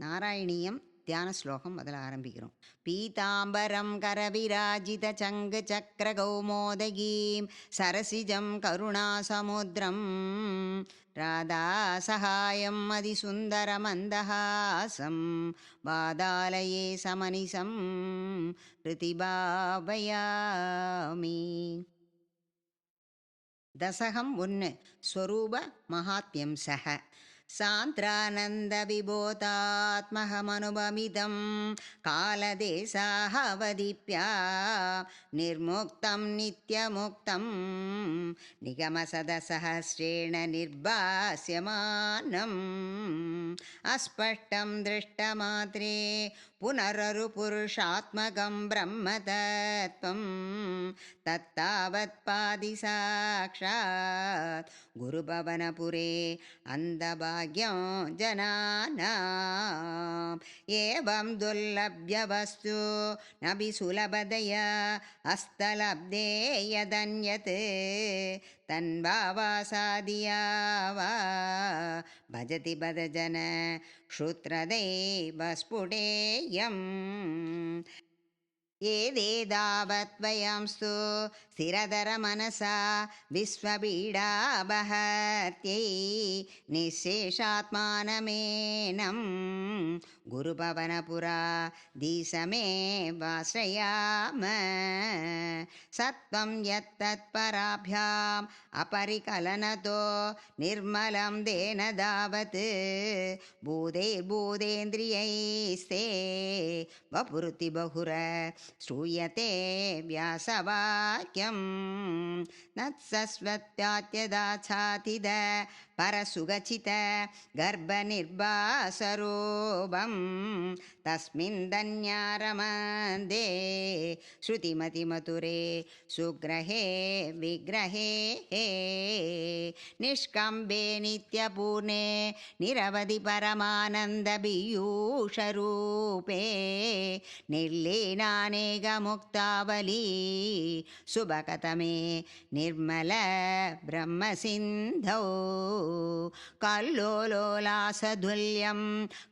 நாராயணியம் தியான ஸ்லோகம் முதல்ல ஆரம்பிக்கிறோம். பீதாம்பரம் கரவிராஜித சங்கு சக்கர கௌமோதகீம் சரசிஜம் கருணாசமுத்திரம் ராதா சகாயம் அதிசுந்தர மந்தஹாசம் வாதாலயே சமனிசம் பிரதிபாவயாமி. தசகம் 1 ஸ்வரூப மகாத்மியம் சஹ சாந்திரானந்த விபோதாத்மஹமனுபமிதம் காலதேசாவதிப்யா நிர்முக்தம் நித்யமுக்தம் நிகமசதசஹஸ்ரேண நிர்பாஸ்யமானம் அஸ்பஷ்டம் திருஷ்டமாத்ரே புனரருபுருஷாத்மகம் பிரம்மதத்வம் தத்தாவத் பாதி சாக்ஷாத் குருபவனபுரே அந்தபாக்யம் ஜனானாம் ஏவம் துர்லப்ய வஸ்து நபி சுலபதயா அஸ்தலப்தே யதன்யத் தன்பாவாசாதியா வா பஜதி பதஜன க்ஷுத்ரதேவ ஸ்புடேயம் ஏதேதாவத்வயம்ஸ்து ஸ்திரதரமனசா விஸ்வபீடாபஹத்யை நிசேஷாத்மானமேனம் குருபவனபுரா தீசமேவாஸ்ரயாம சத்வம் யத்தத்பராभ्याम् अपरिकलनतो निर्मलं देन दावत् भूते भूतेन्द्रियैस्ते वपुरुति बहुर श्रूयते व्यासवाक्यं नत्सस्वत्यात्यदाच्छातिद परसुगचित गर्भनिर्वासरूपं तस्मिन् धन्यारमन्दे श्रुतिमतिमधुरे सुग्रहे विग्रहे निष्कम्बे नित्यपूर्णे निरवधि परमानन्दपीयूषरूपे निर्लीनानेकमुक्तावली सुभकतमे निर्मल ब्रह्मसिन्धौ कल्लोलोलासधुल्यं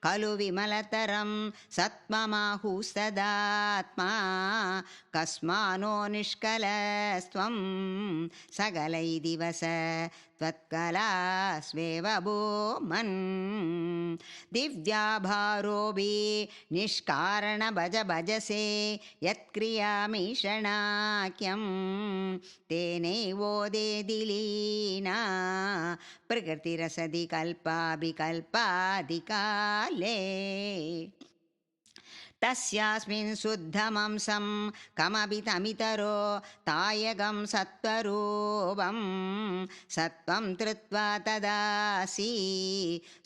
खलु विमलतरं सत्ममाहुस्तदात्मा कस्मानो निष्कलस्त्वं सकलै दिवस त्वत्कलास्वेव भूमन् दिव्याभारोऽपि निष्कारण भज भजसे यत्क्रियामीषणाख्यं तेनैवोदेदिलीना प्रकृतिरसदि कल्पाभिकल्पादिकाले तस्यास्मिन् शुद्धमंसं कमपि तमितरो तायगं सत्वरूपं सत्वं धृत्वा तदासी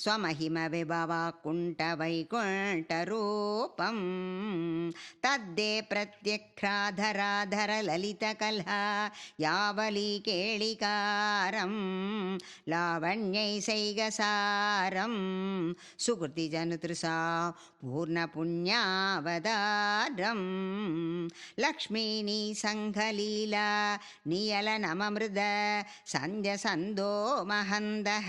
स्वमहिमविभवाकुण्ठवैकुण्ठरूपं तद्दे प्रत्यक्षाधराधरललितकल्हा यावलीकेळिकारं लावण्यैसैगसारं सुकृतिजनुतृषा पूर्णपुण्या वदारं लक्ष्मीनी संघलीला नियलनममृद सन्ध्यसन्दो महन्दः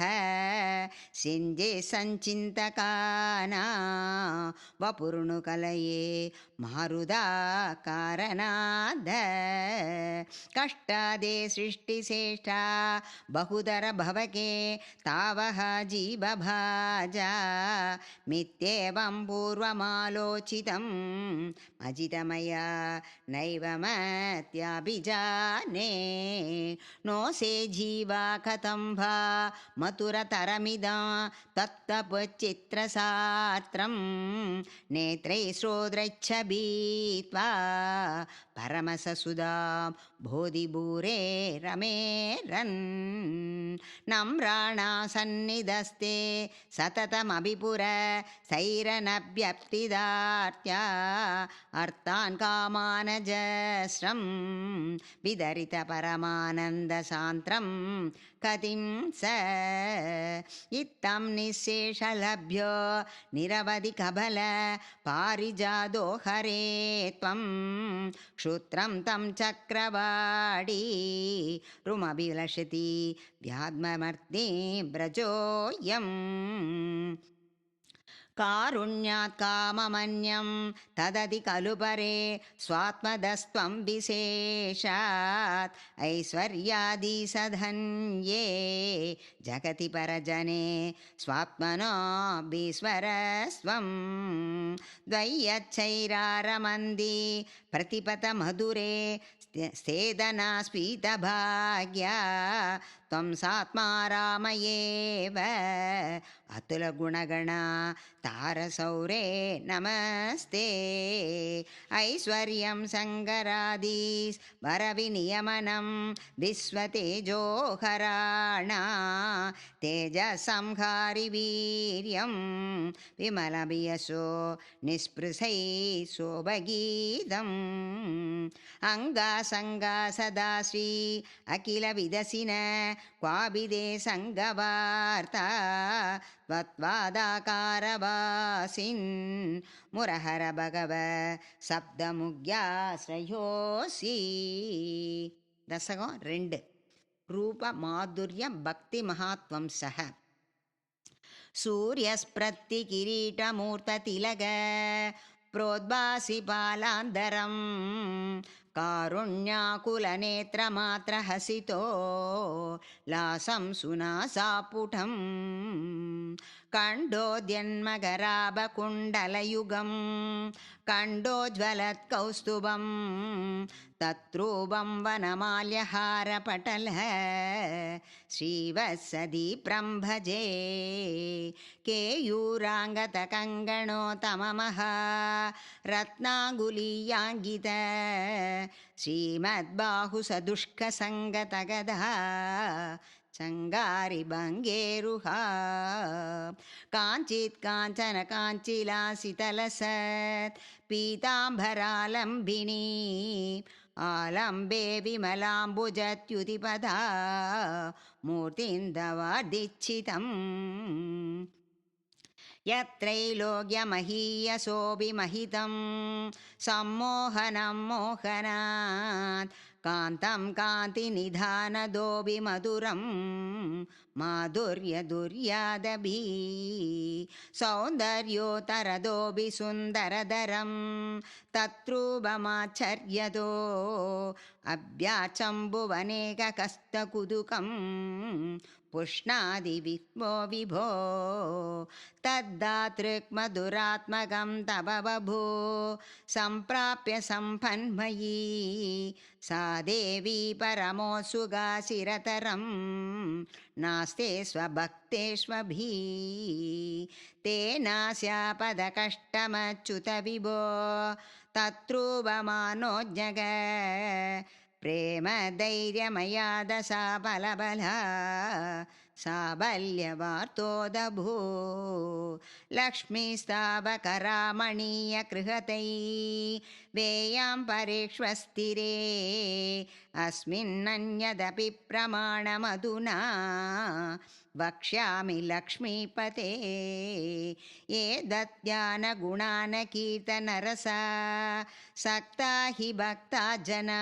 सिञ्जे सञ्चिन्तकाना वपुरुणुकलये मारुदाकारनाद कष्टादे सृष्टिश्रेष्ठा बहुधर भवके तावः जीवभाजा मित्येवं पूर्वमालोचितं अजितमया नैवमत्याभिजाने नो से जीवा कथं भा मथुरतरमिदं तत्तपचित्रसात्रं नेत्रै श्रोत्रैश्च भीत्वा परमससुधां बोधिभूरे रमेरन् नम्राणा सन्निधस्ते सततमभिपुर सैरनभ्यप्तिदार्त्या अर्थान् कामानजस्रं विदरित परमानन्दसान्द्रं कतिं स इत्थं निःशेषलभ्यो निरवधि कबल पारिजातो हरे त्वं क्षुत्रं तं चक्रवाडी रुमभिलषति व्यात्ममर्दे व्रजोऽयम् कारुण्यात् काममन्यं तदधि खलु परे स्वात्मदस्त्वं विशेषात् ऐश्वर्यादिसधन्ये जगति परजने स्वात्मनोऽभीश्वरस्त्वं द्वय्यच्छैरारमन्दी प्रतिपतमधुरे स्तेदना स्फीतभाग्या त्वं सात्मा रामयेव अतुलगुणगणा तारसौरे नमस्ते ऐश्वर्यं सङ्गरादि वरविनियमनं विश्वतेजोहराणा तेजसंहारिवीर्यं विमलभियशो निःस्पृशै शोभगीतम् अङ्गासङ्गा सदा श्री अखिलविदसिन क्वाभिदे सङ्गवार्ता त्वत्वादाकारवासिन् मुरहर भगव சப்தமுக்யாஸ்ரயோசி. தசகம் 2. ரூப மாதுர்ய பக்தி மகாத்வம் சக சூரியஸ்பிரத்தி கிரீடமூர்த்த திலக प्रोद्भासि पालान्तरं कारुण्याकुलनेत्रमात्रहसितो लासं सुनासापुटं कण्डोद्यन्मकराभकुण्डलयुगं कण्डोज्ज्वलत्कौस्तुभं तत्रूपं वनमाल्यहारपटलः श्रीवत्सदीप्रं भजे केयूराङ्गतकङ्गणोत्तममः रत्नाङ्गुलीयाङ्गित श्रीमद्बाहुसदुष्कसङ्गतगदा चङ्गारि भङ्गेरुहा काञ्चित् काञ्चन काञ्चिलासितलसत् पीताम्बरालम्बिनी आलम्बे विमलाम्बुजत्युतिपदा मूर्तिन्दवार्दिच्छितम् यत्रैलोक्यमहीयसोऽभिमहितं सम्मोहनं मोहनात् कान्तं कान्तिनिधानदोऽभिमधुरं माधुर्यदुर्यादभि सौन्दर्योत्तरदोऽभि सुन्दरधरं तत्रूपमाचर्यतो अभ्याचम्बुवनेककस्तकुतुकं पुष्णादिविभो विभो तद्दातृक्मधुरात्मकं तव बभो सम्प्राप्य सम्पन्मयी सा देवी परमोत्सुकाशिरतरं नास्ते स्वभक्तेष्वभिः तेनास्यापदकष्टमच्युत विभो तत्रूपमानोज्ञग प्रेम धैर्यमया दशा बलबला साबल्यवार्तोदभू लक्ष्मीस्तावकरामणीयकृहतै वेयां परेष्वस्तिरे अस्मिन्नन्यदपि प्रमाणमधुना वक्ष्यामि लक्ष्मीपते ये दत्यानगुणान कीर्तनरसा सक्ता हि भक्ता जना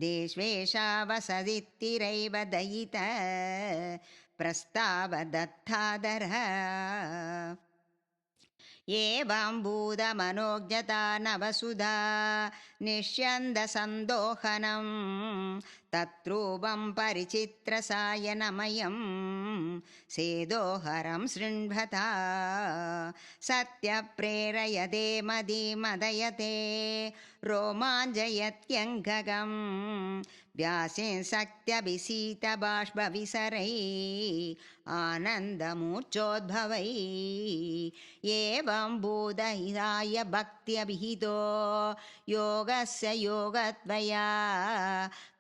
देश्वेषा वसदित्तिरैव दयित प्रस्तावदत्तादरः एवं भूतमनोज्ञता नवसुधा निष्यन्दसन्दोहनं तत्रूपं परिचित्रसायनमयं सेदोहरं शृण्वता सत्यप्रेरयते मदीमदयते रोमाञ्जयत्यङ्गगं व्यासिंसक्त्यभिसीतबाष्पविसरै आनन्दमूर्च्छोद्भवै एवं बोधहिताय भक्त्यभिहितो योगस्य योगद्वया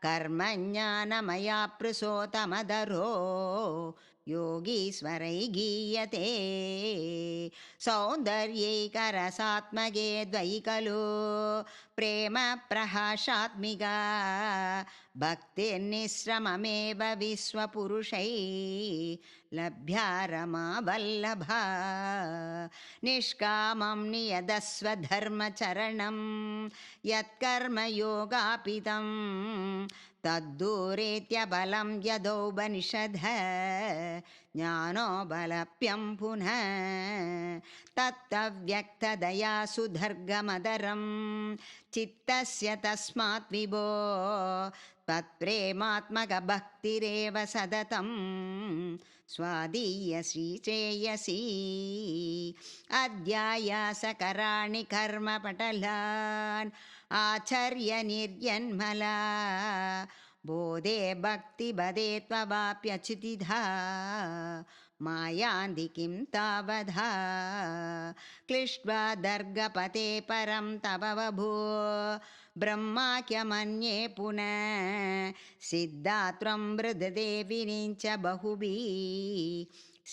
कर्मज्ञानमया पृसोतमदरो योगीश्वरै गीयते सौन्दर्यैकरसात्मके द्वयि खलु प्रेम प्रहाशात्मिका भक्तिर्निःश्रममेव विश्वपुरुषै लभ्या रमा वल्लभा निष्कामं नियतस्व धर्मचरणं यत्कर्मयोगापितं तद्दूरेत्यबलं यदोपनिषदः ज्ञानोबलप्यं पुनः तत्तव्यक्तदया सुधर्गमदरं चित्तस्य तस्मात् विभो त्वत्प्रेमात्मकभक्तिरेव सततं स्वादीयसी श्रेयसी अध्यायासकराणि कर्मपटलान् आचर्य निर्यन्मला बोधे भक्तिबधे त्ववाप्यच्युतिधा मायान्ति किं तावधा क्लिष्ट्वा दर्गपते परं तव वभो ब्रह्माख्यमन्ये पुनः सिद्धात्वं मृददेविनी च बहुभिः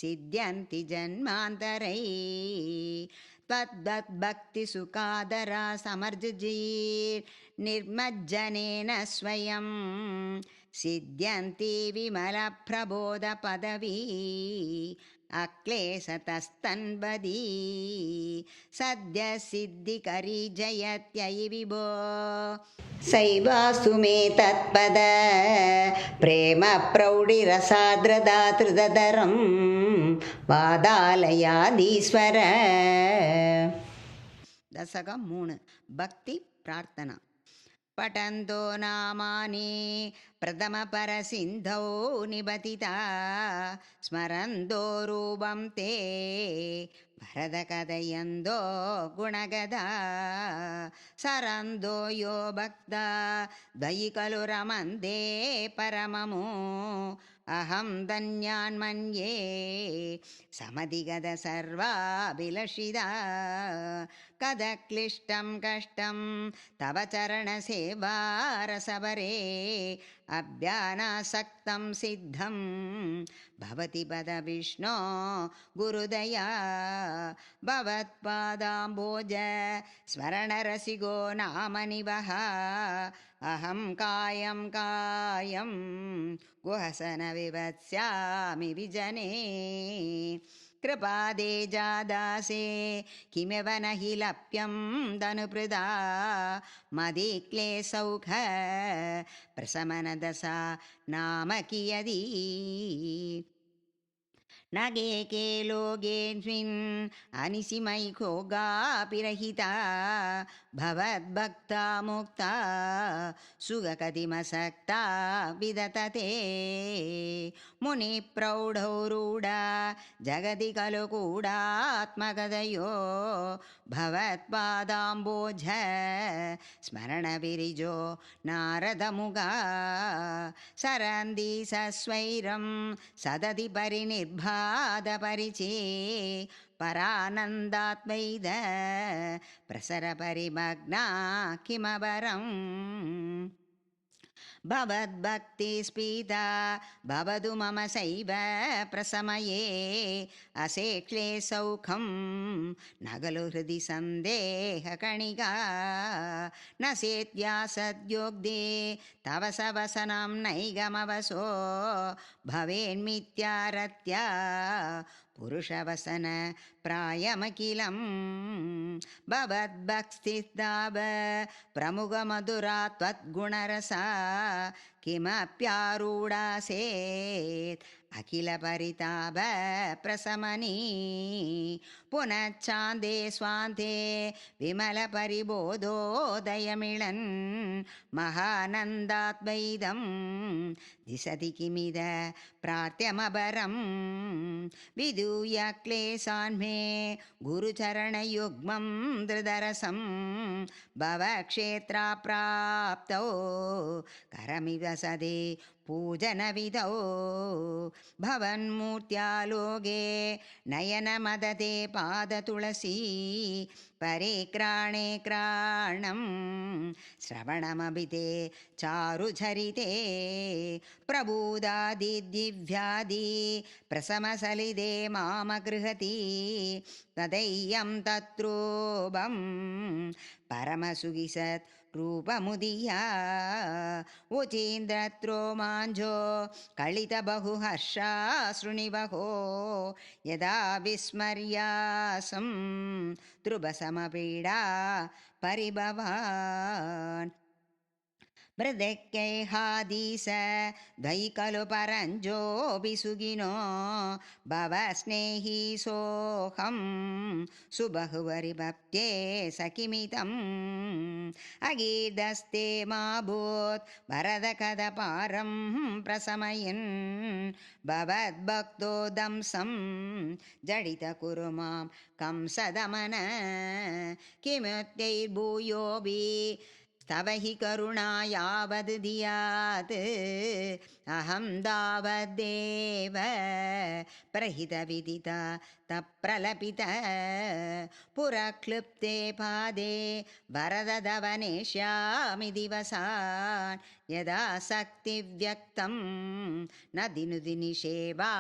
सिद्ध्यन्ति जन्मान्तरै त्वद्भक्तिसुखादरा समर्जुजीर्निर्मज्जनेन स्वयं सिद्ध्यन्ति विमलप्रबोधपदवी अक्लेशतस्तन्वदी सद्यसिद्धिकरी जयत्ययि विभो सैवास्तु मे तत्पद प्रेमप्रौढिरसाद्रदातृदरं वादालयादीश्वर दशकं 3 भक्ति प्रार्थना पठन्तो नामानि प्रथमपरसिन्धौ निबतिता स्मरन्तो रूपं ते भरतकथयन्तो गुणगदा सरन्तो यो भक्ता द्वयि खलु रमन्ते परममो अहं धन्यान्मन्ये समधिगत सर्वाभिलषिता कदक्लिष्टं कष्टं तव चरणसेवा रसवरे अभ्यानासक्तं सिद्धं भवति पद विष्णो गुरुदया भवत्पादाम्बोज स्मरणरसिको नाम निवः अहं कायं गुहसनविवत्स्यामि विजने कृपादे जादासे किमेव न हि लप्यं धनुपृदा मदीक्लेशौख प्रशमनदशा नाम कियदी नगेके लोकेऽस्मिन् अनिशिमैकोगापिरहिता भवद्भक्ता मुक्ता सुगकतिमसक्ता विदतते मुनिप्रौढौ रूढा जगति खलु कूडात्मगदयो भवत्पादाम्बोज स्मरणविरिजो नारदमुगा सरन्ति सस्वैरं सदति परिनिर्बाधपरिचे परानन्दात्मैद प्रसरपरिमग्ना किमवरम् भवद्भक्तिस्पीता भवतु मम सैव प्रसमये असेक्लेशौखं न खलु हृदि सन्देहकणिका न सेत्यासद्योग्धे तव सवसनं नैगमवसो भवेन्मित्यारत्या पुरुषवसन प्रायमखिलं भवद्भक्तिस्ताव प्रमुखमधुरा त्वद्गुणरसा किमप्यारूढासेत् अखिलपरिताप प्रशमनी पुनश्चान्दे स्वान्ते विमलपरिबोधोदयमिळन् महानन्दाद्वैतं दिशति किमिद प्रार्थ्यमपरं विधूय क्लेशान् मे गुरुचरणयुग्मं धृतरसं भवक्षेत्राप्राप्तौ करमिव सदे पूजनविधौ भवन्मूर्त्यालोके नयनमदते पादतुलसी परिक्राणे क्राणं श्रवणमभिते चारुचरिते प्रबोधादिदिव्यादि प्रशमसलिते मामगृहति तदैयं तत्रूपं परमसुखिसत् रूपमुदीया उचीन्द्रत्रो माञ्जो कलितबहुहर्षा शृणिवहो यदा विस्मर्यासं ध्रुवसमपीडा परिभवान् प्रदक्यैहादीस द्वै खलु परञ्जोऽपि सुखिनो भवस्नेही सोऽहं सुबहुवरिभक्त्ये सखिमितम् अगीर्दस्ते मा भूत् भरतकथपारं प्रशमयन् भवद्भक्तो दंसं जडित कुरु मां कंसदमन किमुत्यैर्भूयोऽपि तव हि करुणा यावद् धियात् अहं तावद्देव प्रहितविदिता तप्रलपित पुरक्लृप्ते पादे भरतदव नेष्यामि दिवसान् यदा शक्तिव्यक्तं न दिनुदिनिषेवा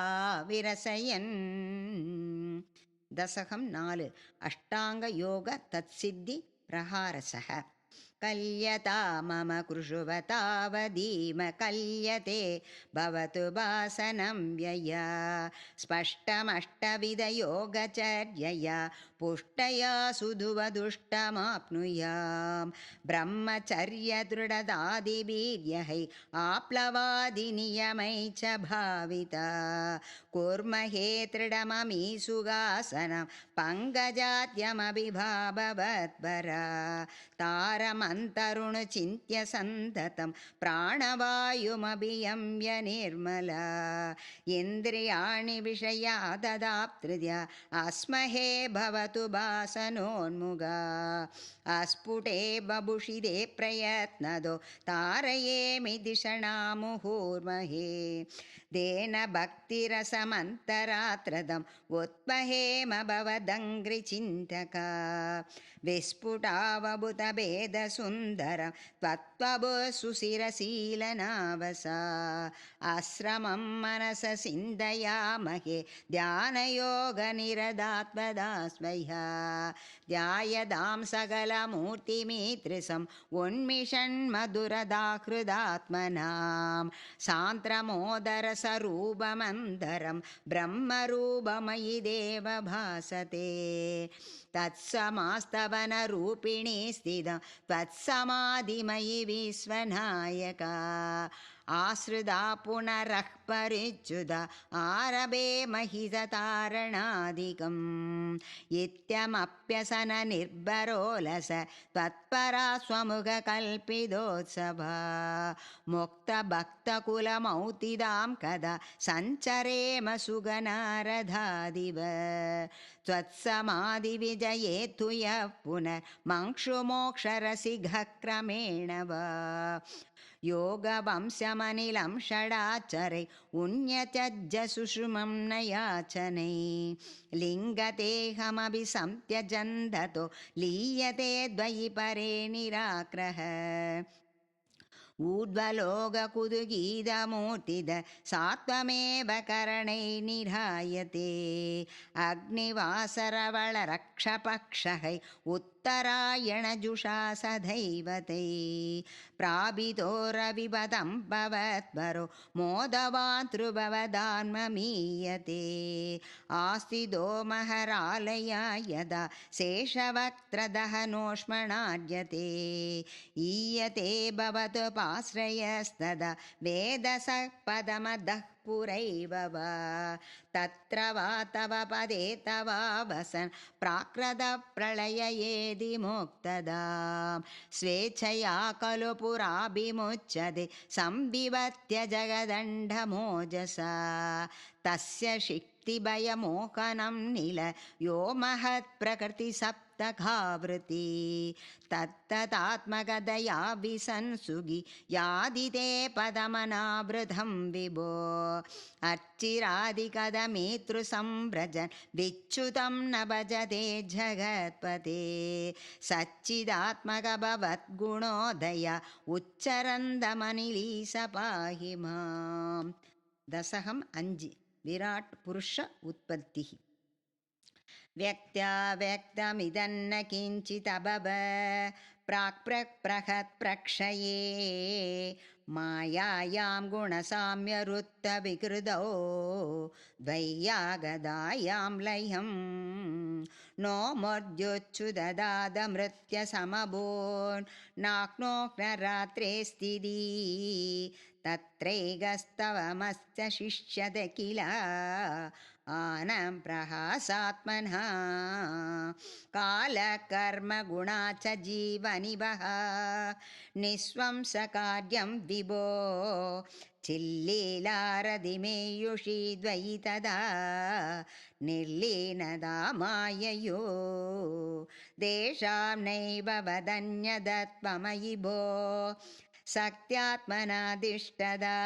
विरसयन् दशकं 4 अष्टाङ्गयोग तत्सिद्धि प्रहारसः कल्यता मम कृषुवतावधीम कल्यते भवतु भासनं व्यया स्पष्टमष्टविधयोगचर्यया पुष्टया सुधुवदुष्टमाप्नुयां ब्रह्मचर्यदृढदादिवीर्यैः आप्लवादिनियमै च भाविता कुर्महे दृढममीसुगासनं पङ्कजाद्यमभिभाववद्वरा तारमन्तरुणचिन्त्य सन्ततं प्राणवायुमभियम्य निर्मला इन्द्रियाणि विषयाददाप्तृत्या अस्महे भवतु भासनोन्मुगा अस्फुटे बभुषिदे प्रयत्नदो तारयेमि दिशणामुहुर्महे देन भक्तिरसमन्तरात्रदम् उत्पहेम भवदङ्घ्रिचिन्तका विस्फुटावभूतभेदसुन्दरं त्वत्त्वभु सुशिरशीलनावसा आश्रमं मनस चिन्तयामहे ध्यानयोगनिरदात्मदास्मह्या ध्यायदां सकलमूर्तिमीदृशम् उन्मिषन्मधुरदाहृदात्मनां सान्द्रमोदरसरूपमन्दरं ब्रह्मरूपमयि देव भासते तत्समास्तवनरूपिणी स्थिता त्वत्समाधिमयि विश्वनायका आश्रिता पुनरः परिच्युता आरभे महिततारणादिकम् इत्यमप्यसननिर्भरोलस त्वत्परा स्वमुखकल्पितोत्सवा मुक्तभक्तकुलमौतिदां कदा सञ्चरेम सुगनारदादिव त्वत्समाधिविजये तु यः पुनर्मङ्क्षुमोक्षरसिगः क्रमेण वा योगवंशमनिलं षडाचरै उन्यत्यज्य सुषुमं न याचनै लिङ्गतेऽहमभिसंत्यजन्ततो लीयते द्वयि परे निराग्रह ऊर्ध्वलोककुतुगीतमूर्तिद सात्वमेव करणैर्निधायते अग्निवासरवलरक्षपक्षः उत्तरायणजुषा सदैवतै प्रापितोरविपदं भवद्वरो मोदवातृभवदान्ममीयते आस्तिदो महरालया यदा शेषवक्त्रदहनोष्मणार्यते ईयते भवतु पाश्रयस्तदा वेदसः पदमदः पुरैव वा तत्र वा तव पदे तवा वसन् प्राकृतप्रलययेदि मुक्तदां स्वेच्छया खलु पुराभिमुच्यते संविवत्य जगदण्डमोजसा तस्य शिक्तिभयमोहनं निल यो महत्प्रकृतिसप्तघावृति तत्तदात्मकदया विसंसुगि यादिते पदमनावृतं विभो अर्चिरादिकदमेतृसंव्रजन् विच्युतं न भजते जगत्पते सच्चिदात्मक भवद्गुणोदय उच्चरन्दमनिलीस पाहि माम् दशकं 5 विराट् पुरुष उत्पत्तिः व्यक्त्याव्यक्तमिदन्न किञ्चिदभव प्राक्प्रहत्प्रक्षये मायायां गुणसाम्यरुत्तविकृतौ द्वय्यागदायां लयम् नो मर्द्योच्छुददादमृत्यसमभून् नाक्नोक्नरात्रे स्थिति तत्रैगस्तवमस्य शिष्यद किल आनं प्रहासात्मनः कालकर्मगुणा च जीवनिवः निःस्वंसकार्यं विभो चिल्लीलारदिमेयुषी द्वयि तदा निर्लीनदा माययो देशां नैव वदन्यदत्वमयि भो शक्त्यात्मनादिष्टदा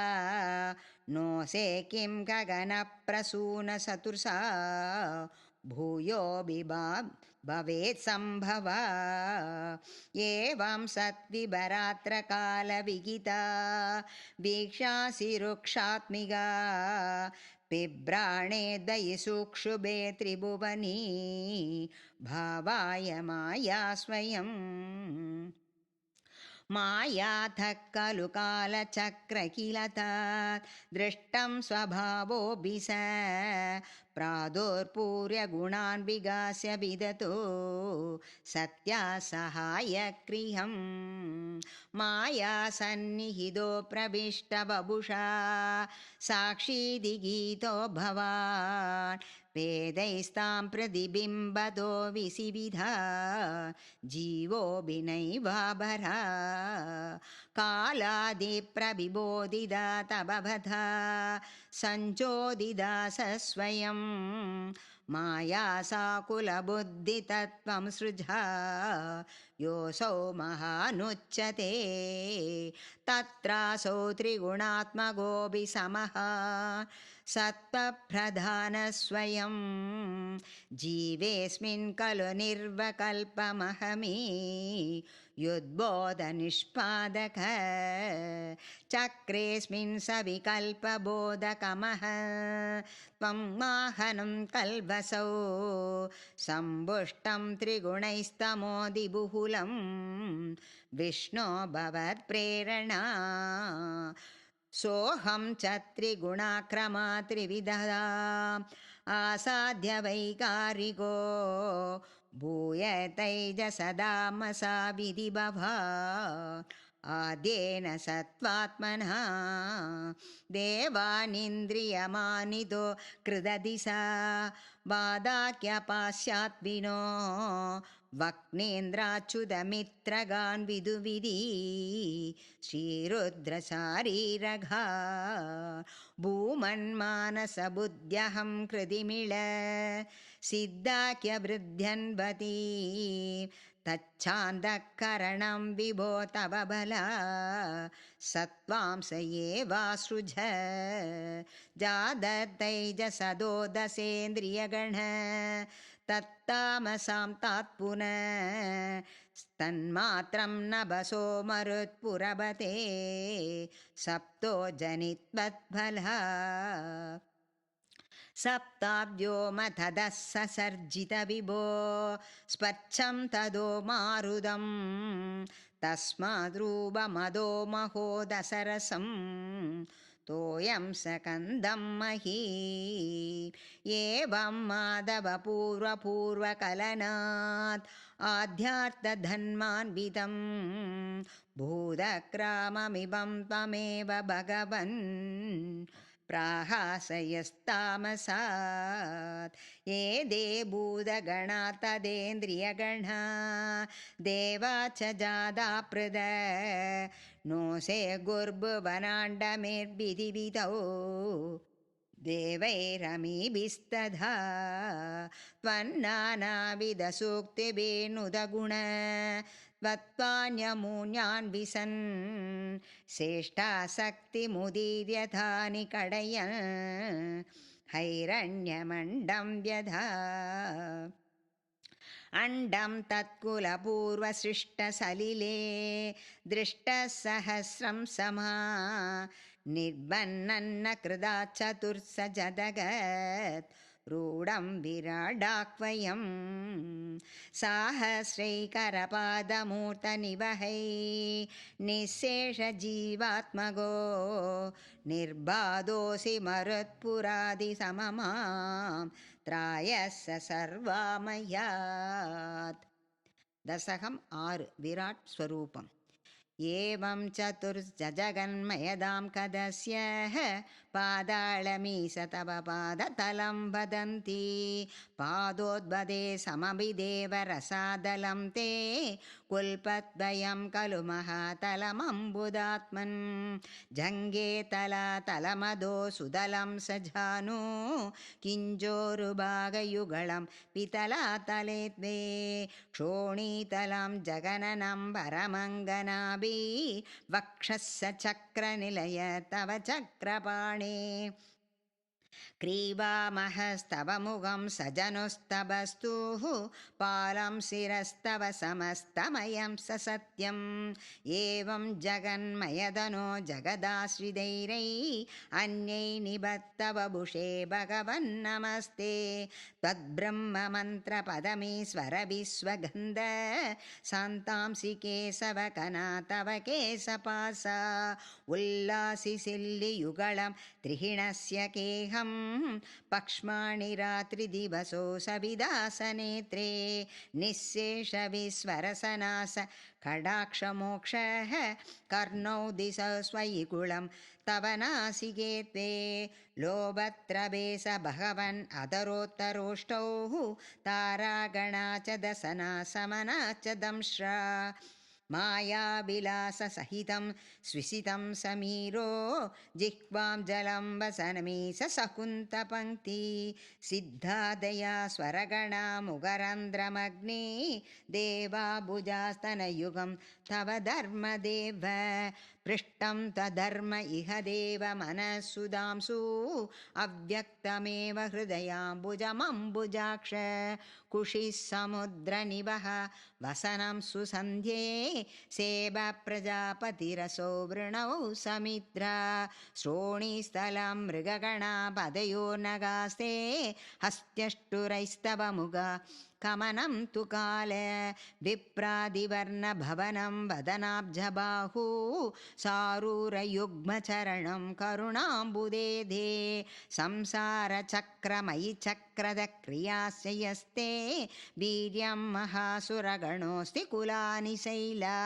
नो से किं गगनप्रसूनसतुर्षा भूयो भवेत् सम्भवा एवं सत्विभरात्रकालविहिता वीक्षासि रुक्षात्मिका बिभ्राणे द्वयि सूक्षुभे त्रिभुवनी भावाय माया स्वयं मायातः खलु कालचक्रकिलता दृष्टं स्वभावोऽभि स प्रादुर्पूर्यगुणान् विगास्य विदतो सत्यासहायक्रियं माया सन्निहितो प्रविष्टबभुषा साक्षीदिगीतो भवान् वेदैस्तां प्रतिबिम्बतो विसिविधा जीवोऽभिनैवाभरा कालादिप्रविबोधिता तबभथा सञ्चोदिता स्वयं माया साकुलबुद्धितत्त्वं सृजा योऽसौ महानुच्यते तत्रासौ त्रिगुणात्मकोऽपि समः सत्त्वप्रधानस्वयं जीवेऽस्मिन् खलु निर्वकल्पमहमी युद्बोधनिष्पादक चक्रेऽस्मिन् सविकल्पबोधकमः त्वं माहनं कल्पसौ सम्पुष्टं त्रिगुणैस्तमोदिबुहुलं विष्णो भवत्प्रेरणा सोऽहं च त्रिगुणाक्रमा त्रिविधदा आसाद्यवैकारिको भूयतैजसदामसा विधिबभा आद्येन सत्त्वात्मनः देवानिन्द्रियमानितो कृददिशा बाधाख्यपास्यात्विनो वक्नेन्द्राच्युतमित्रगान् विदुविधि श्रीरुद्रशारीरघा भूमन्मानसबुद्ध्यहं कृतिमिळ सिद्धाख्यवृद्ध्यन्वती तच्छान्दकरणं विभो तव बला सत्त्वांस एवासृज जादतैजसदोदसेन्द्रियगण तत्तामसां तात्पुनः तन्मात्रं नभसो मरुत्पुरबते सप्तो जनित्वद्फला सप्ताब्द्यो मथदः ससर्जितविभो स्पर्शं तदो मारुदं तस्माद्रूपमदो महोदसरसं तोयं सकन्दं मही एवं माधवपूर्वपूर्वकलनात् आध्यात्मधन्मान्वितं भूतग्राममिमं त्वमेव भगवन् प्राहासयस्तामसात् ये देवभूतगणा तदेन्द्रियगणा देवा च जादापृद नो से गुर्भुवनाण्डमेर्विधिविधौ देवैरमीभिस्तथा त्वन्नानाविधसूक्तिभिर्नुदगुण त्वत्त्वान्यमून्यान् विसन् श्रेष्ठाशक्तिमुदीर्यथा निकडयन् हैरण्यमण्डं व्यधा अण्डं तत्कुलपूर्वसृष्टसलिले दृष्टसहस्रं समा निर्बन्नन्न कृदा चतुर्स जदगत् रूढं विराडाक्वयं साहस्रैकरपादमूर्तनिवहै निःशेषजीवात्मगो निर्बाधोऽसि मरुत्पुरादिसममां त्रायस्स सर्वामयात्. दशकम् 6 विराट् स्वरूपम्. एवं चतुर्जगन्मयदां कदस्य पादाळमीश तव पादतलं वदन्ति पादोद्बदे समभिदेव रसादलं ते कुल्पद्वयं खलु महातलमम्बुदात्मन् जङ्गे तलतलमदो सुदलं सजानु किञ्जोरुभागयुगलं पितलातले द्वे क्षोणीतलं जगननं परमङ्गनाभि वक्षस्य चक्रनिलय तव चक्रपाणे क्रीवामहस्तव मुखं सजनुस्तवस्तुः पालं शिरस्तव समस्तमयं स सत्यम् एवं जगन्मयदनो जगदाश्रितैरै अन्यै निबद्धव भुषे भगवन्नमस्ते त्वद्ब्रह्ममन्त्रपदमीश्वरविश्वगन्ध शान्तांसि केशवकना तव केशपासा उल्लासिसिल्लियुगलं त्रिहिणस्य केहं पक्ष्माणि रात्रिदिवसो सविदासनेत्रे निःशेषविस्वरसनास कडाक्षमोक्षः कर्णौ दिशौ स्वयिकुलं तव नासिके त्वे लोभत्रवेश भगवन् अधरोत्तरोष्टौ तारागणा च दशना समना च दंश्रा मायाविलाससहितं स्विसितं समीरो जिह्वां जलं वसनमीश सकुन्तपङ्क्ति सिद्धादया स्वरगणा मुगरन्ध्रमग्ने देवाबुजास्तनयुगं तव धर्मदेव पृष्ठं तधर्म इह देव मनःसुधांसु अव्यक्तमेव हृदयाम्बुजमम्बुजाक्ष कुशिः समुद्रनिवः वसनं सुसन्ध्ये सेव प्रजापतिरसो वृणौ समिद्रा श्रोणीस्थलं मृगगणा पदयोर्नगास्ते हस्त्यष्टुरैस्तव मुगा कमनं तु काल विप्रादिवर्णभवनं वदनाब्जबाहु सारूरयुग्मचरणं करुणाम्बुदेधे संसारचक्रमयि चक्रदक्रियास्य यस्ते वीर्यं महासुरगणोऽस्ति कुलानि शैला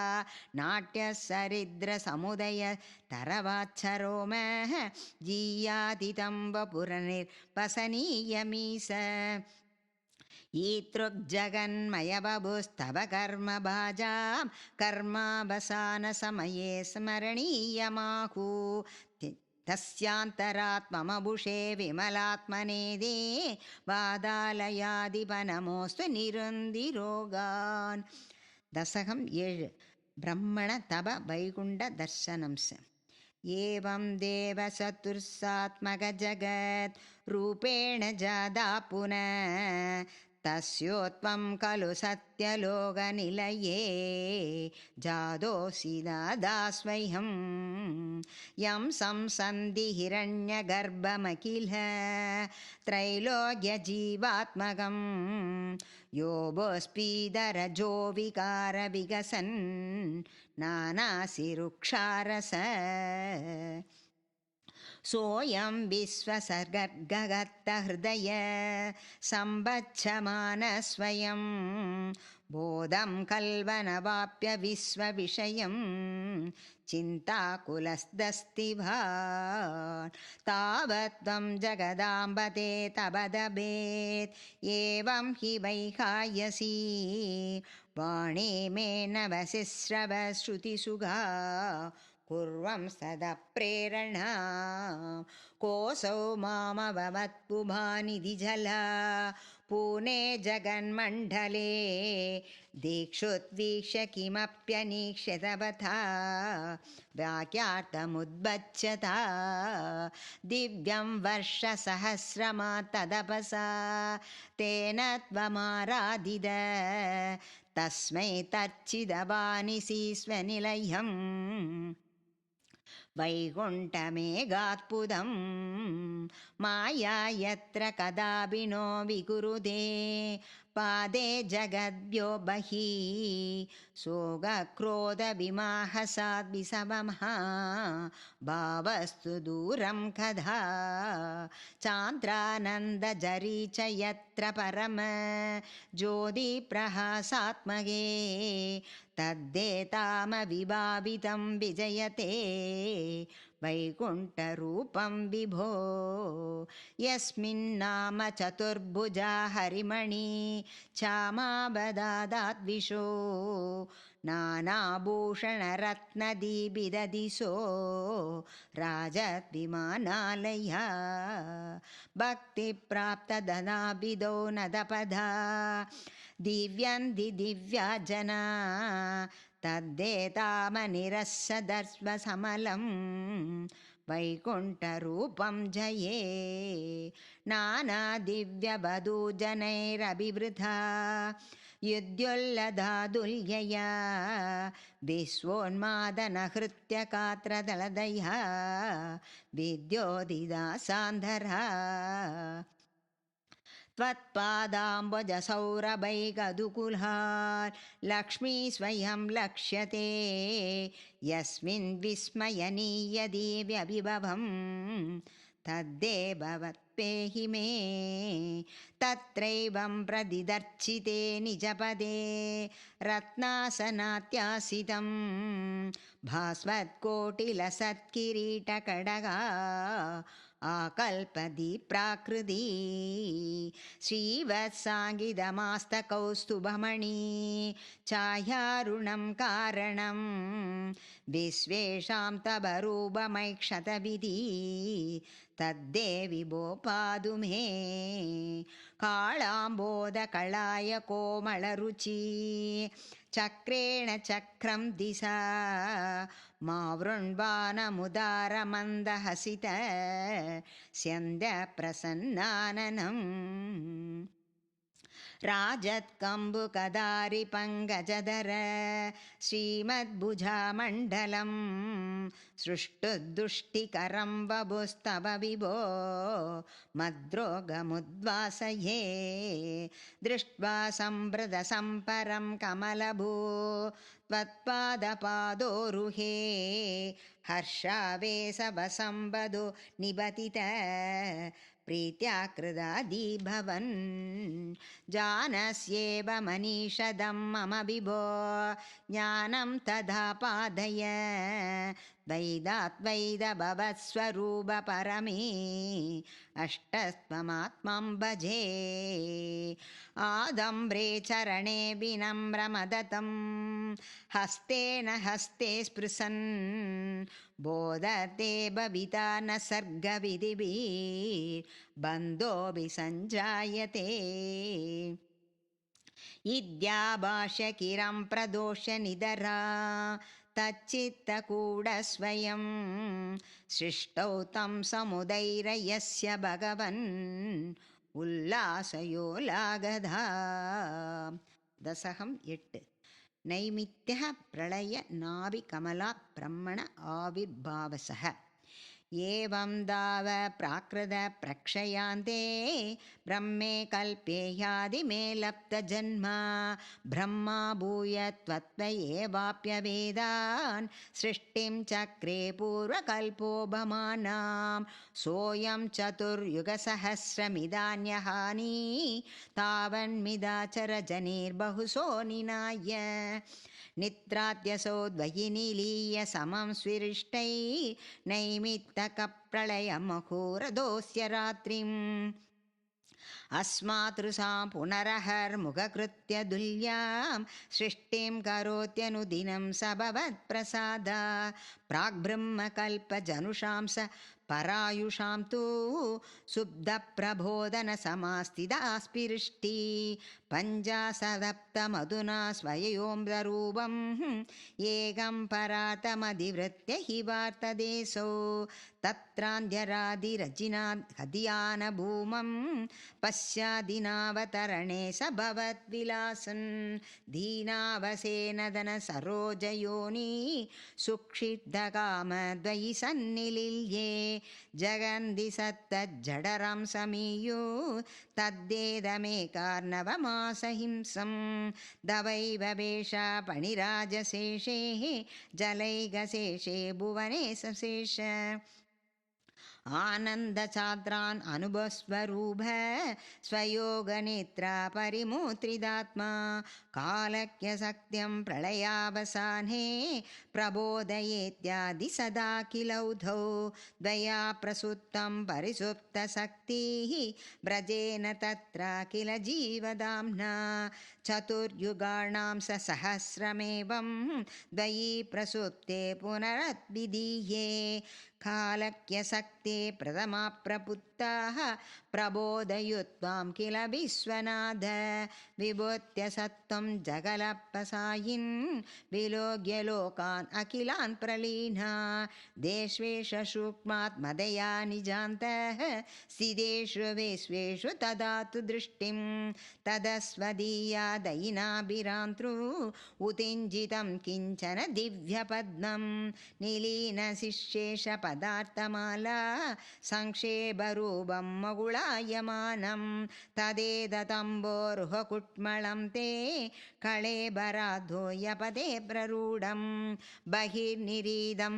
नाट्यसरिद्रसमुदय तरवाच्छरोमः जीयादितं वपुरनिर्वसनीयमीश ईतृग्जगन्मयबभुस्तव कर्मभाजां कर्मावसानसमये स्मरणीयमाहु तस्यान्तरात्ममभुषे विमलात्मनेदे वादालयादिपनमोऽस्तु निरुन्दिरोगान्. दशकम् 7 ब्रह्मण तव वैकुण्ठदर्शनं स एवं देवचतुस्सात्मकजगत् रूपेण जादा पुनः तस्योत्वं खलु सत्यलोकनिलये जादोऽसि दादास्वह्यं यं संसन्धि हिरण्यगर्भमखिल त्रैलोक्यजीवात्मकं योऽस्पीदरजो विकारविकसन् नानासिरुक्षारस सोऽयं विश्वसर्गगतहृदय सम्बध्यमानस्वयं बोधं कल्वनवाप्य विश्वविषयं चिन्ताकुलस्दस्तिभान् तावत्त्वं जगदाम्बते तपदभेत् एवं हि वैहायसी वाणी मे नवसिश्रवश्रुतिसुगा कुर्वं सदा प्रेरणा कोऽसौ मामववत्पुभानिधिजला पूने जगन्मण्डले दीक्षुद्वीक्ष्य किमप्यनीक्ष्य तवथा वाक्यार्थमुद्बध्यता दिव्यं वर्षसहस्रमा तदपसा तेन त्वमाराधित तस्मै तर्चिदवानिसि स्वनिलयम् वैकुण्ठमेघात्पुदं माया यत्र कदापि नो विकुरुते त्वत्पादे जगद्भ्यो बहिः सोगक्रोधविमाहसाद्विषमः भावस्तु दूरं कदा चान्द्रानन्दजरी च यत्र परम ज्योतिप्रहासात्मके तद्देतामविभावितं विजयते वैकुण्ठरूपं विभो यस्मिन्नाम चतुर्भुजा हरिमणि चामाबदादाद्विषो नानाभूषणरत्नदीपिददिशो राजद्विमानालया भक्तिप्राप्तधनाभिदो नदपदा दिव्यन्ति दिव्या जना तद्देतामनिरस्सदर्शमलं वैकुण्ठरूपं जये नानादिव्यवधूजनैरभिवृता युद्योल्लधादुल्यया विश्वोन्मादनहृत्यकात्रदलदया विद्योदिदा सान्धरा त्वत्पादाम्बुजसौरभैकदुकुलात् लक्ष्मी स्वयं लक्ष्यते यस्मिन् विस्मयनीयदिव्यविभवं तद्देववत्पेहि मे तत्रैवं प्रतिदर्शिते निजपदे रत्नासनात्यासितं भास्वत्कोटिलसत्किरीटकडगा आकल्पदी प्राकृती श्रीवत्साङ्गिदमास्तकौस्तुभमणि छायारुणं कारणं विश्वेषां तवरूपमैक्षतविधि तद्देवि भो पातु मे कालाम्बोदकलाय कोमलरुचि चक्रेण चक्रं दिशा मावृण्वानमुदारमन्दहसित स्यन्दप्रसन्नाननम् राजत्कम्बुकदारिपङ्कजधर श्रीमद्भुजामण्डलं सृष्टुदुष्टिकरं वपुस्तव विभो मद्रोगमुद्वासये दृष्ट्वा सम्प्रदसम्परं कमलभू त्वत्पादपादोरुहे हर्षावेशवसम्बधो निबतित प्रीत्याकृदादिभवन् जानस्येव मनीषदं मम विभो ज्ञानं तथा पादय द्वैदाद्वैतभवत्स्वरूपपरमे अष्टस्त्वमात्मं भजे आदम्ब्रे चरणे विनम्रमदतं हस्तेन हस्ते स्पृशन् बोधते भविता न सर्गविधिभिर्बन्धोऽपि सञ्जायते इद्याभाष्यकिरं प्रदोष्य निधरा तच्चित्तकूटस्वयं सृष्टौ तं समुदैरयस्य भगवन् उल्लासयोलागधा दशकं 8 नैमित्त्यः प्रलय नाभि कमला ब्रह्मण आविर्भावसः एवं दाव प्राकृत प्रक्षयान्ते ब्रह्मे कल्पेयादिमे लप्तजन्म ब्रह्मा भूय त्वत्त्वयेवाप्यवेदान् सृष्टिं चक्रे पूर्वकल्पोपमानां सोऽयं चतुर्युगसहस्रमिदान्यहानि तावन्मिदाचरजनिर्बहुशो निनाय निद्राद्यसो द्वयिनिलीय समं स्विरिष्टै नैमित्तकप्रलयमहोरदोऽस्य रात्रिम् अस्मातृसां पुनरहर्मुखकृत्य दुल्यां सृष्टिं करोत्यनुदिनं स भवत्प्रसादा प्राग्ब्रह्मकल्पजनुषां स परायुषां तु सुब्धप्रबोधनसमास्थितास्पिरिष्टि पञ्चाशदप्तमधुना स्वययोम्ररूपम् एकं परातमधिवृत्य हि वार्तदेशो तत्रान्ध्यरादिरजिनाद् पश्चादिनावतरणे स भवद्विलासन् दीनावसेनदन सरोजयोनि सुक्षिप्तकामद्वयि सन्निलिल्ये जगन्ति सत्तज्जडरं समीयो तद्देदमेकार्णवमासहिंसं दवैव वेषा पणिराजशेषे जलैगशेषे भुवने सशेष आनन्दचाद्रान् अनुभस्वरूप स्वयोगनेत्रा परिमूत्रिदात्मा कालक्यसत्यं प्रलयावसाने प्रबोधयेत्यादि सदा किलौधौ द्वया प्रसुप्तं परिसुप्तशक्तिः व्रजेन तत्र किल जीवदाम्ना चतुर्युगाणां सहस्रमेवं द्वयी प्रसुप्ते पुनरद्विधीये कालक्यशक्ते प्रथमा प्रपुत्ताः प्रबोधयुत्वां किल विश्वनाथ विभूत्य सत्त्वं जगलपसायिन् विलोक्य लोकान् अखिलान् प्रलीना देशेष सूक्ष्मात् मदया निजान्तः स्थितेषु विश्वेषु ददातु दृष्टिं तदस्वदीया दयिनाभिरान्तृ उतिञ्जितं किञ्चन दिव्यपद्मं निलीनशिष्येष पदार्थमाला संक्षेपरूपं मगुलायमानं तदेदतम्बोरुहकुट्मलं ते कळेबराद्धोयपदे प्ररूढं बहिर्निरीदं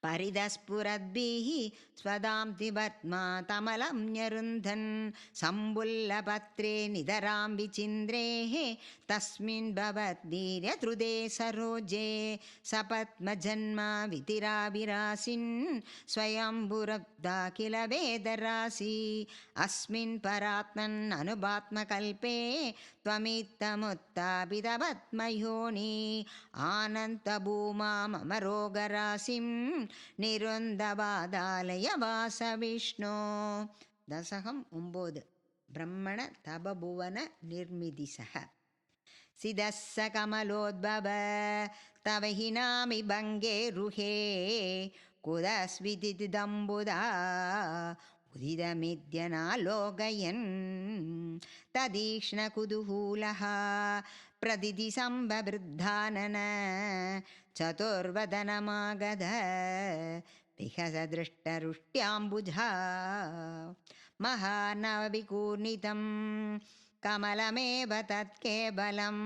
परिदस्फुरद्भिः स्वदां तिबर्त्मा तमलं न्यरुन्धन् सम्बुल्लपत्रे निधरां विचिन्द्रेः तस्मिन् भवद्वीर्यत्रुदे सरोजे सपद्मजन्मा वितिराविरासिन् स्वयंभुरब्धा किल वेदराशि अस्मिन् परात्मन् अनुपात्मकल्पे त्वमित्तमुत्थापितपद्मयोनि आनन्तभूमामरोगराशिं निरुन्दवादालय वास विष्णो दशகம் 9 ब्रह्मण तपभुवन निर्मितिसः सिदस्स कमलोद्भव तव हि नामि भङ्गे रुहे कुदस्विदिदम्बुदा उदितमिद्यनालोकयन् तदीक्ष्णकुतूहलः प्रतिदिसम्बवृद्धानन चतुर्वदनमागध विहसदृष्टरुष्ट्याम्बुजा महानवविकूर्णितं कमलमेव तत्केवलं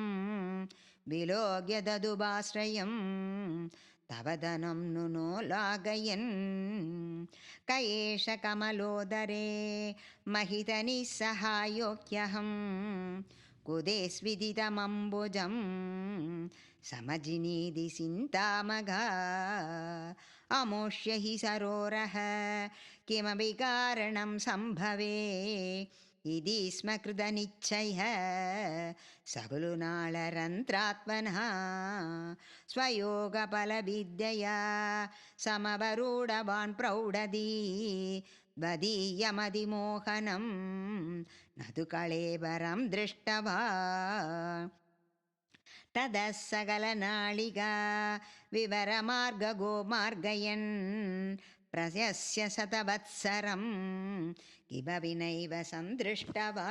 विलोक्य ददुभाश्रयं तव धनं नुनो लाघयन् क एष कमलोदरे महितनिस्सहायोऽह्यहं कुदेस्विदितमम्बुजं समजिनीदि सिन्तामघा अमोष्य हि सरोरः किमपि कारणं सम्भवे इति स्म कृतनिश्चयः सगुलुनाळरन्त्रात्मनः स्वयोगफलविद्यया समवरूढवान् प्रौढदी वदीयमधिमोहनं न तु कळेबरं दृष्टवा ततः सकलनाळिका विवरमार्गगो मार्गयन् प्रयस्य शतवत्सरं किम विनैव सन्दृष्टवा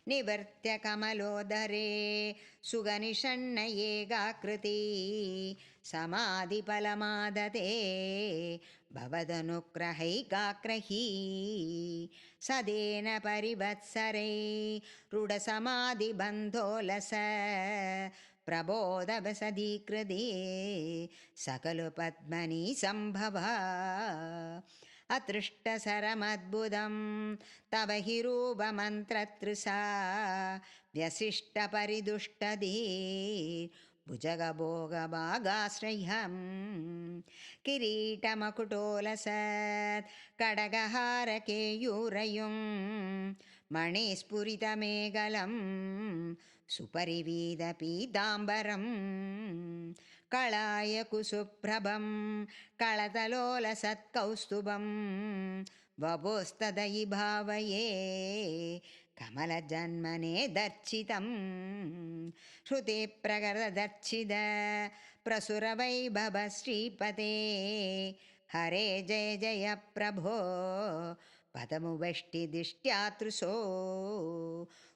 निवर्त्य कमलोदरे सुगनिषण्ण एकाकृति समाधिफलमादते भवदनुग्रहैकाग्रही सदेन परिवत्सरै रूढसमाधिबन्धोलस प्रबोधवसदीकृते सकलु पद्मनि सम्भवा अतृष्टसरमद्भुतं तव हि रूपमन्त्रतृषा व्यसिष्टपरिदुष्टदे भुजगभोगभागाश्रयं किरीटमकुटोलसत् कडगहारकेयूरयुं मणिस्फुरितमेगलं सुपरिवीदपीताम्बरं कलाय कुसुप्रभं कलतलोलसत्कौस्तुभं वपुस्तदयि भावये कमलजन्मने दर्शितं श्रुतिप्रकरदर्शित प्रसुरवैभव श्रीपते हरे जय जय प्रभो पदमुवष्टिदिष्ट्यातृशो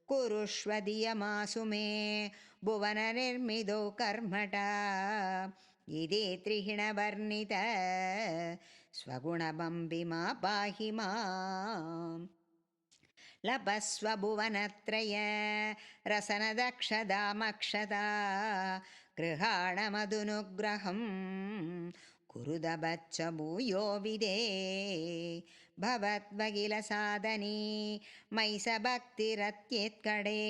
कुरुष्व धियमासु मे भुवननिर्मिदो कर्मटा इति त्रिहिणवर्णित स्वगुणबम्बिमा पाहि माम् लभस्व भुवनत्रय रसनदक्षदामक्षदा गृहाणमधुनुग्रहं कुरुदबच्च भूयो विदे भवद्वगिलसादनी मयि स भक्तिरत्येत्कडे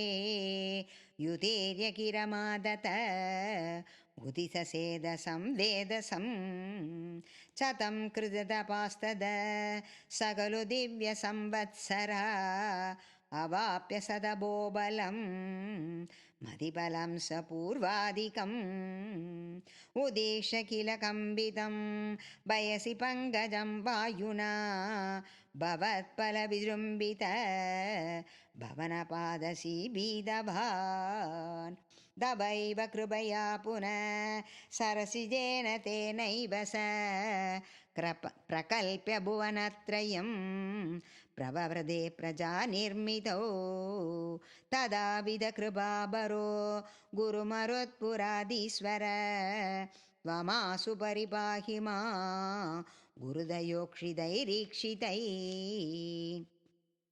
युतेर्यकिरमादत उदितसेदसंवेदसं शतं कृततपास्तद सकलु दिव्यसंवत्सरा अवाप्य सदबोबलं मदिबलं स पूर्वादिकम् उदेश किल कम्बितं वयसि पङ्कजं वायुना भवत्फलविजृम्भित भवनपादसीबीदभान् दवैव कृपया पुनः सरसिजेन तेनैव स प्रकल्प्य भुवनत्रयं प्रववृदे प्रजानिर्मितौ तदा विधकृपाबरो गुरुमरुत्पुराधीश्वर त्वमासु परिपाहि मा गुरुदयोक्षितैरीक्षितै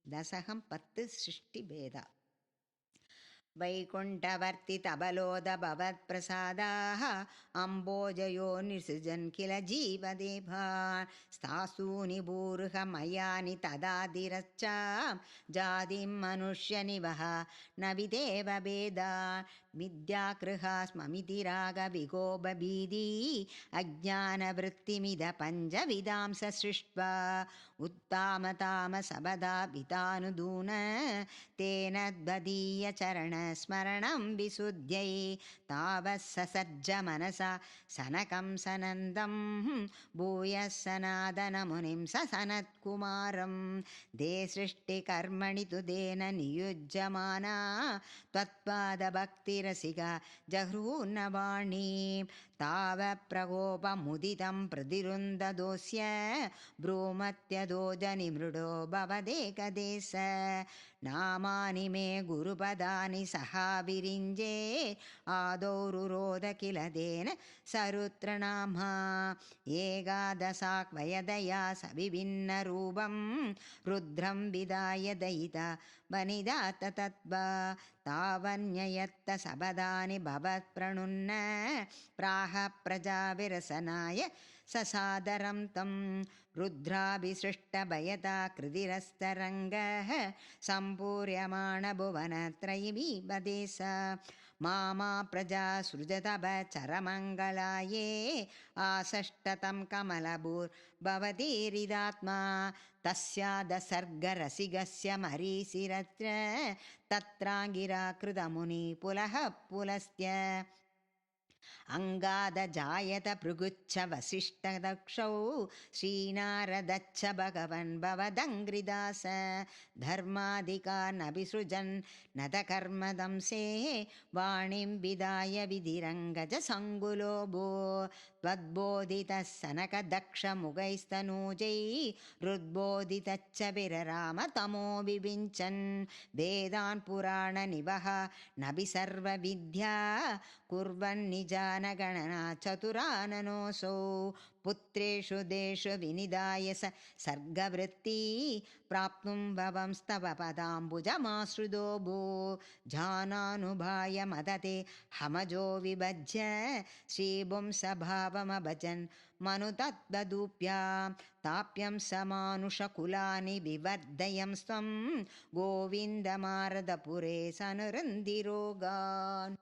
दशकं 10 सृष्टिभेदा वैकुण्ठवर्तितबलोद भवत्प्रसादाः अम्बोजयो निसृजन् किल जीवदेभान् स्थासूनि भूर्हमयानि तदादिरच्चा जातिं मनुष्यनिवह न विदेव भेदान् विद्याकृहास्ममिति रागविगोपभीदी अज्ञानवृत्तिमिद पञ्चविदां सृष्ट्वा उत्तामतामसबदा वितानुदून तेन द्वदीयचरणस्मरणं विशुद्ध्यै तावत् ससर्ज मनसा सनकं सनन्दं भूयः सनातनमुनिं सनत्कुमारं दे सृष्टिकर्मणि तु तेन नियुज्यमाना त्वत्पादभक्तिरसिका जहृन्नवाणीं तावत्प्रकोपमुदितं प्रतिरुन्ददोऽस्य भ्रूमत्यदोजनिमृडो भवदेकदेश नामानि मे गुरुपदानि सहा विरिञ्जे आदौ रुरोध किल तेन सरुत्रनामा एकादशाक्वयदया सविभिन्नरूपं रुद्रं विदाय दयिता वनिदात तत्त्वा तावन्ययत्त सबदानि भवत्प्रणुन्न प्राह प्रजाविरसनाय ससादरं तं रुद्राभिसृष्टभयता कृतिरस्तरङ्गः सम्पूर्यमाणभुवनत्रयीबदेश मामा प्रजा सृजतभ चरमङ्गलाये आषष्टतं कमलभूर्भवतीरिदात्मा तस्यादसर्गरसिगस्य मरीचिरत्र तत्राङ्गिरा कृतमुनि पुलः पुलस्त्य अङ्गादजायत भृगुच्च वसिष्ठदक्षौ श्रीनारदच्च भगवन् भवदङ्घ्रिदास धर्माधिकानभिसृजन् नदकर्मदंसे वाणीं विदाय विधिरङ्गज सङ्गुलोभो त्वद्बोधितः सनकदक्षमुगैस्तनूजै हृद्बोधितच्च विरराम तमो विविञ्चन् वेदान् पुराणनिवह नभि सर्वविद्या कुर्वन्निजानगणना चतुराननोऽसौ पुत्रेषु देषु विनिधाय सर्गवृत्ति प्राप्तुं भवंस्तव पदाम्बुजमाश्रितो भो जानानुभाय मदते हमजो विभज्य श्रीपुंसभावमभजन् मनुतत्वदूप्यां ताप्यं समानुषकुलानि विवर्धयं स्वं गोविन्दमारदपुरे सनुरन्दिरोगान्